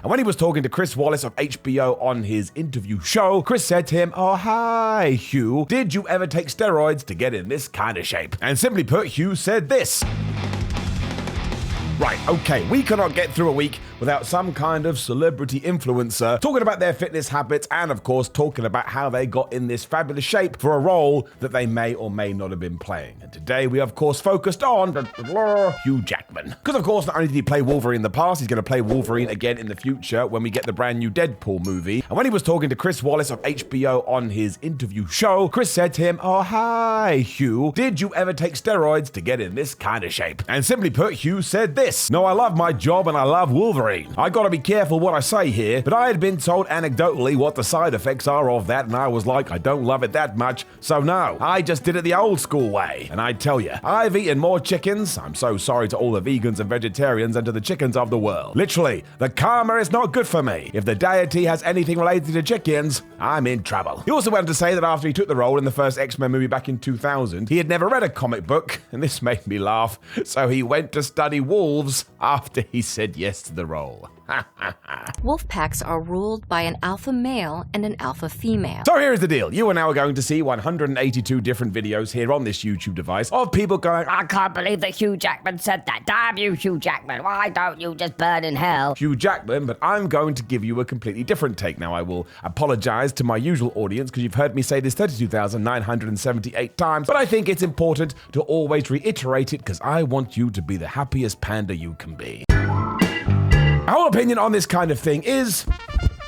And when he was talking to Chris Wallace of HBO on his interview show, Chris said to him, "Oh, hi, Hugh. Did you ever take steroids to get in this kind of shape?" And simply put, Hugh said this. Right, okay, we cannot get through a week without some kind of celebrity influencer talking about their fitness habits and, of course, talking about how they got in this fabulous shape for a role that they may or may not have been playing. And today we, of course, focused on Hugh Jackman. Because, of course, not only did he play Wolverine in the past, he's going to play Wolverine again in the future when we get the brand new Deadpool movie. And when he was talking to Chris Wallace of HBO on his interview show, Chris said to him, "Oh, hi, Hugh. Did you ever take steroids to get in this kind of shape?" And simply put, Hugh said this. "No, I love my job and I love Wolverine. I gotta be careful what I say here, but I had been told anecdotally what the side effects are of that, and I was like, I don't love it that much, so no, I just did it the old school way. And I tell you, I've eaten more chickens, I'm so sorry to all the vegans and vegetarians and to the chickens of the world. Literally, the karma is not good for me. If the deity has anything related to chickens, I'm in trouble." He also went on to say that after he took the role in the first X-Men movie back in 2000, he had never read a comic book, and this made me laugh, so he went to study wolves after he said yes to the role. Wolf packs are ruled by an alpha male and an alpha female. So here's the deal. You are now going to see 182 different videos here on this YouTube device of people going, I can't believe that Hugh Jackman said that. Damn you, Hugh Jackman. Why don't you just burn in hell? Hugh Jackman, but I'm going to give you a completely different take. Now, I will apologize to my usual audience because you've heard me say this 32,978 times, but I think it's important to always reiterate it because I want you to be the happiest panda you can be. My whole opinion on this kind of thing is,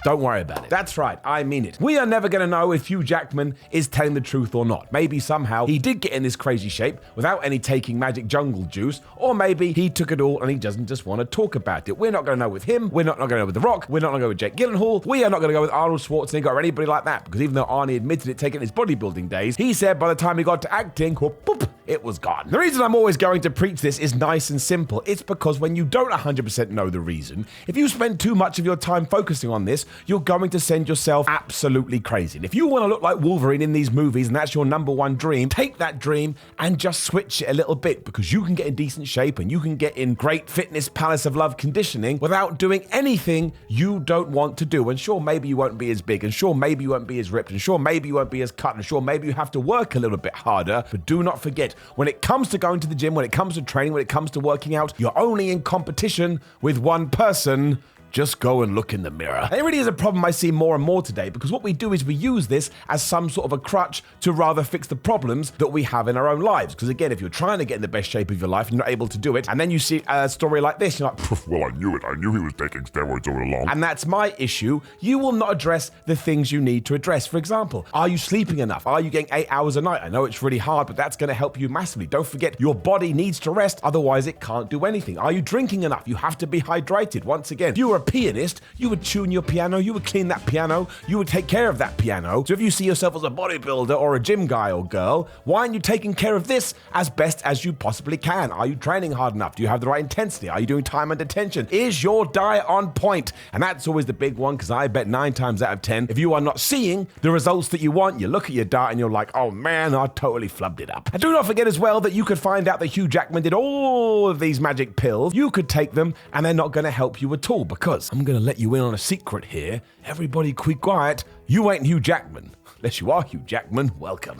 don't worry about it. That's right, I mean it. We are never going to know if Hugh Jackman is telling the truth or not. Maybe somehow he did get in this crazy shape without any taking magic jungle juice, or maybe he took it all and he doesn't just want to talk about it. We're not going to know with him, we're not going to know with The Rock, we're not going to go with Jake Gyllenhaal, we are not going to go with Arnold Schwarzenegger or anybody like that, because even though Arnie admitted it taking his bodybuilding days, he said by the time he got to acting, whoop, boop, it was gone. The reason I'm always going to preach this is nice and simple. It's because when you don't 100% know the reason, if you spend too much of your time focusing on this, you're going to send yourself absolutely crazy. And if you want to look like Wolverine in these movies and that's your number one dream, take that dream and just switch it a little bit, because you can get in decent shape and you can get in great fitness palace of love conditioning without doing anything you don't want to do. And sure, maybe you won't be as big, and sure, maybe you won't be as ripped, and sure, maybe you won't be as cut, and sure, maybe you have to work a little bit harder, but do not forget, when it comes to going to the gym, when it comes to training, when it comes to working out, you're only in competition with one person. Just go and look in the mirror. And it really is a problem I see more and more today, because what we do is we use this as some sort of a crutch to rather fix the problems that we have in our own lives. Because again, if you're trying to get in the best shape of your life and you're not able to do it, and then you see a story like this, you're like, well, I knew it. I knew he was taking steroids all along. And that's my issue. You will not address the things you need to address. For example, are you sleeping enough? Are you getting 8 hours a night? I know it's really hard, but that's going to help you massively. Don't forget, your body needs to rest, otherwise it can't do anything. Are you drinking enough? You have to be hydrated. Once again, if you were a pianist, you would tune your piano, you would clean that piano, you would take care of that piano. So if you see yourself as a bodybuilder or a gym guy or girl, why aren't you taking care of this as best as you possibly can? Are you training hard enough? Do you have the right intensity? Are you doing time under tension? Is your diet on point? And that's always the big one, because I bet 9 times out of 10, if you are not seeing the results that you want, you look at your diet and you're like, oh man, I totally flubbed it up. And do not forget as well that you could find out that Hugh Jackman did all of these magic pills. You could take them and they're not going to help you at all, because I'm going to let you in on a secret here. Everybody keep quiet. You ain't Hugh Jackman. Unless you are Hugh Jackman, welcome.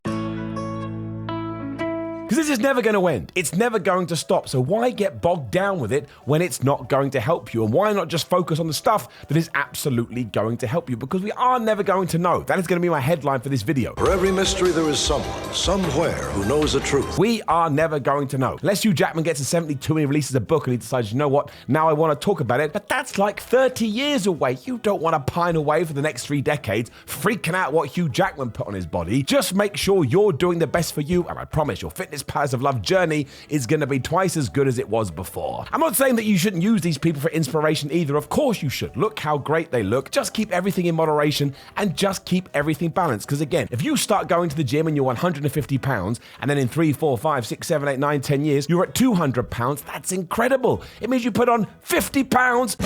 Because this is never going to end. It's never going to stop. So why get bogged down with it when it's not going to help you? And why not just focus on the stuff that is absolutely going to help you? Because we are never going to know. That is going to be my headline for this video. For every mystery, there is someone, somewhere, who knows the truth. We are never going to know. Unless Hugh Jackman gets to 72 and he releases a book and he decides, you know what, now I want to talk about it. But that's like 30 years away. You don't want to pine away for the next 3 decades, freaking out what Hugh Jackman put on his body. Just make sure you're doing the best for you. And I promise your fitness Palace of Love journey is going to be twice as good as it was before. I'm not saying that you shouldn't use these people for inspiration either. Of course you should. Look how great they look. Just keep everything in moderation and just keep everything balanced. Because again, if you start going to the gym and you're 150 pounds and then in 3, 4, 5, 6, 7, 8, 9, 10 years, you're at 200 pounds, that's incredible. It means you put on 50 pounds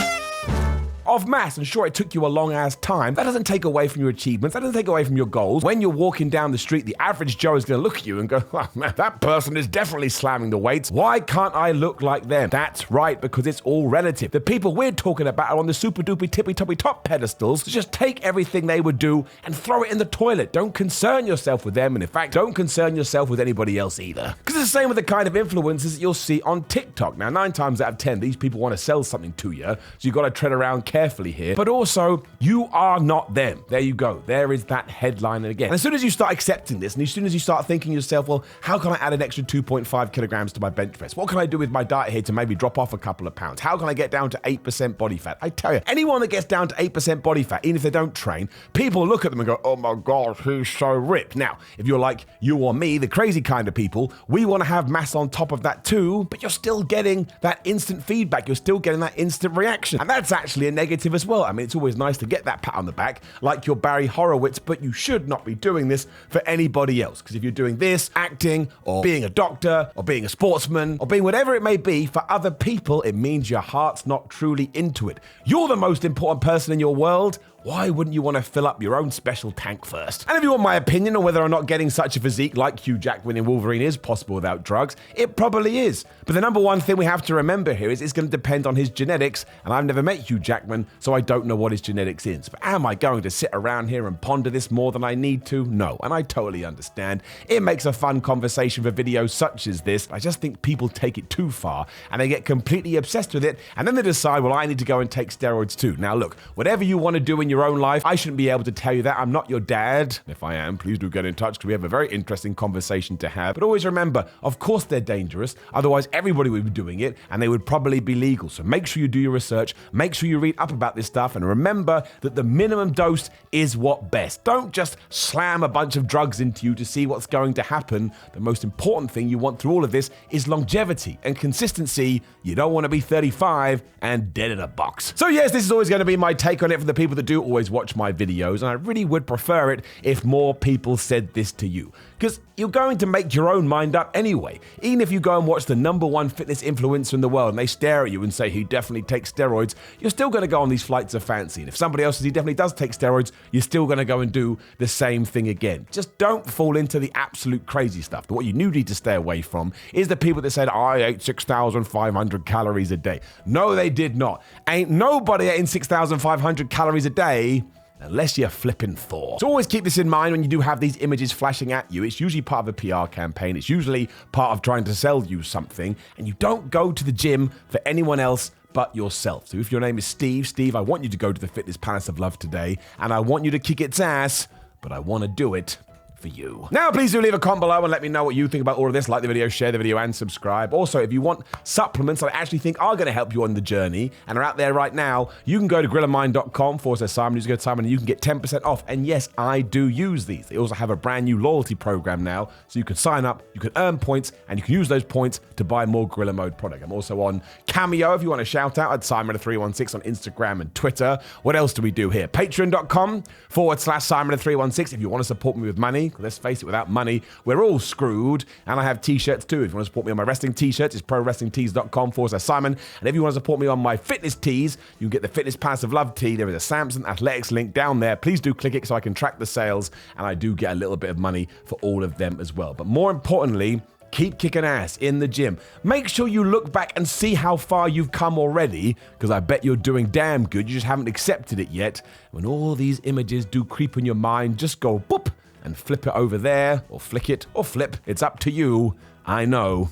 of mass. And sure, it took you a long ass time. That doesn't take away from your achievements. That doesn't take away from your goals. When you're walking down the street, the average Joe is going to look at you and go, oh, man, that person is definitely slamming the weights. Why can't I look like them? That's right, because it's all relative. The people we're talking about are on the super duper tippy toppy top pedestals. So just take everything they would do and throw it in the toilet. Don't concern yourself with them. And in fact, don't concern yourself with anybody else either. Because it's the same with the kind of influencers that you'll see on TikTok. Now, 9 times out of 10, these people want to sell something to you. So you've got to tread around carefully here. But also, you are not them. There you go. There is that headline again. And as soon as you start accepting this, and as soon as you start thinking to yourself, well, how can I add an extra 2.5 kilograms to my bench press? What can I do with my diet here to maybe drop off a couple of pounds? How can I get down to 8% body fat? I tell you, anyone that gets down to 8% body fat, even if they don't train, people look at them and go, oh my God, he's so ripped. Now, if you're like you or me, the crazy kind of people, we want to have mass on top of that too, but you're still getting that instant feedback. You're still getting that instant reaction. And that's actually a negative as well. I mean, it's always nice to get that pat on the back, like you're Barry Horowitz, but you should not be doing this for anybody else. Because if you're doing this, acting, or being a doctor, or being a sportsman, or being whatever it may be, for other people, it means your heart's not truly into it. You're the most important person in your world. Why wouldn't you want to fill up your own special tank first? And if you want my opinion on whether or not getting such a physique like Hugh Jackman in Wolverine is possible without drugs, it probably is. But the number one thing we have to remember here is it's going to depend on his genetics, and I've never met Hugh Jackman, so I don't know what his genetics is. But am I going to sit around here and ponder this more than I need to? No, and I totally understand. It makes a fun conversation for videos such as this. I just think people take it too far, and they get completely obsessed with it, and then they decide, well, I need to go and take steroids too. Now look, whatever you want to do in your own life, I shouldn't be able to tell you that. I'm not your dad. If I am, please do get in touch because we have a very interesting conversation to have. But always remember, of course they're dangerous. Otherwise, everybody would be doing it and they would probably be legal. So make sure you do your research. Make sure you read up about this stuff. And remember that the minimum dose is what best. Don't just slam a bunch of drugs into you to see what's going to happen. The most important thing you want through all of this is longevity and consistency. You don't want to be 35 and dead in a box. So yes, this is always going to be my take on it for the people that do always watch my videos, and I really would prefer it if more people said this to you, because you're going to make your own mind up anyway. Even if you go and watch the #1 fitness influencer in the world and they stare at you and say he definitely takes steroids, you're still going to go on these flights of fancy. And if somebody else says he definitely does take steroids, you're still going to go and do the same thing again. Just don't fall into the absolute crazy stuff. But what you need to stay away from is the people that said, I ate 6,500 calories a day. No, they did not. Ain't nobody eating 6,500 calories a day unless you're flipping Thor. So always keep this in mind when you do have these images flashing at you. It's usually part of a PR campaign. It's usually part of trying to sell you something. And you don't go to the gym for anyone else but yourself. So if your name is Steve, I want you to go to the Fitness Palace of Love today. And I want you to kick its ass, but I want to do it for you. Now, please do leave a comment below and let me know what you think about all of this. Like the video, share the video, and subscribe. Also, if you want supplements that I actually think are going to help you on the journey and are out there right now, you can go to grillermind.com/Simon. Use code Simon and you can get 10% off. And yes, I do use these. They also have a brand new loyalty program now, so you can sign up, you can earn points, and you can use those points to buy more Gorilla Mode product. I'm also on Cameo if you want to shout out at Simon316 on Instagram and Twitter. What else do we do here? Patreon.com/Simon316 if you want to support me with money. Let's face it, without money, we're all screwed. And I have t-shirts too. If you want to support me on my wrestling t-shirts, it's prowrestlingtees.com/Simon. And if you want to support me on my fitness tees, you can get the Fitness Palace of Love tee. There is a Samson Athletics link down there. Please do click it so I can track the sales. And I do get a little bit of money for all of them as well. But more importantly, keep kicking ass in the gym. Make sure you look back and see how far you've come already, because I bet you're doing damn good. You just haven't accepted it yet. When all these images do creep in your mind, just go boop and flip it over there, or flick it, or flip. It's up to you. I know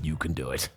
you can do it.